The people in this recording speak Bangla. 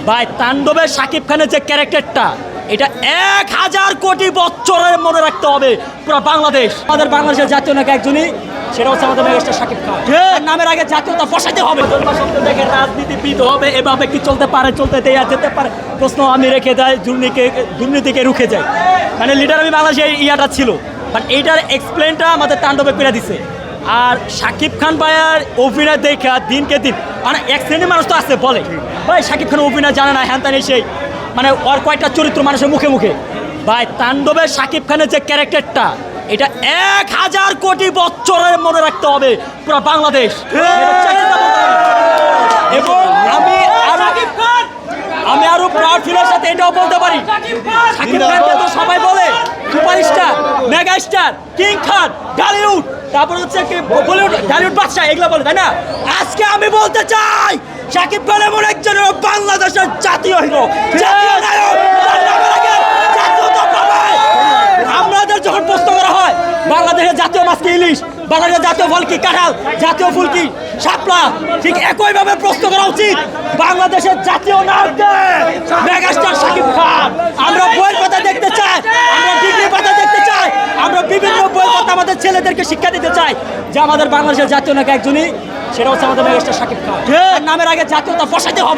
ভাই তাণ্ডবে শাকিব খানের যে ক্যারেক্টারটা, এটা 1000 কোটি বছরের মনে রাখতে হবে পুরো বাংলাদেশ। আমাদের বাংলাদেশের জাতীয় নায়ক একজনই, সেটা হচ্ছে আমাদের মেগাস্টার শাকিব খান। তার নামের আগে জাতীয়তা বসাতে হবে। দেখে রাজনীতিবিদ হবে, এভাবে কি চলতে পারে, চলতে দেয়া যেতে পারে প্রশ্ন আমি রেখে দেয়, দুর্নীতিকে রুখে যায়। মানে লিডার আমি বাংলাদেশের ইয়াটা ছিল, বাট এইটার এক্সপ্লেনটা আমাদের তাণ্ডবে করে দিছে। আর শাকিব খান ভাইয়ার অভিনয় দেখা দিনকে দিন মানে এক শ্রেণীর মানুষ তো আছে বলে ভাই শাকিব খান অভিনয় জানে না, হ্যান ত্যান সেই মানে ওর কয়েকটা চরিত্র মানুষের মুখে মুখে। ভাই তাণ্ডবে শাকিব খানের যে ক্যারেক্টারটা, এটা 1000 কোটি বছরের মনে রাখতে হবে পুরো বাংলাদেশ। এবং আমি আরো প্রাউড ফিলের সাথে এটাও বলতে পারি, শাকিব খানকে তো সবাই বলে সুপারস্টার, মেগা স্টার, কিং খান, ঢালিউড, তারপর হচ্ছে কি বলিউড, ঢালিউড বাদশা এগুলো বলে, তাই না? আজকে আমি বলতে চাই শাকিব খান এমন একজন বাংলাদেশের জাতীয় হিরো, জাতীয় নায়ক। জাতীয়তা পাবে। আমাদের যখন প্রশ্ন করা হয় বাংলাদেশের জাতীয় মাছ কি ইলিশ, বাংলাদেশের জাতীয় ফল কি কাঁঠাল, জাতীয় ফুল কি শাপলা, ঠিক একইভাবে প্রশ্ন করা উচিত বাংলাদেশের জাতীয় নায়ককে, মেগাস্টার শাকিব খান। আমরা বইয়ের পাতা দেখতে চাই, আমরা ডিগ্রি পাতা দেখতে চাই, আমরা বিভিন্ন বই পাতা আমাদের ছেলেদেরকে শিক্ষা দিতে চাই যে আমাদের বাংলাদেশের জাতীয় নায়ক একজনই, সেটা হচ্ছে আমাদের মেগাস্টার শাকিব খান। নামের আগে জাতীয়তা বসাতে হবে।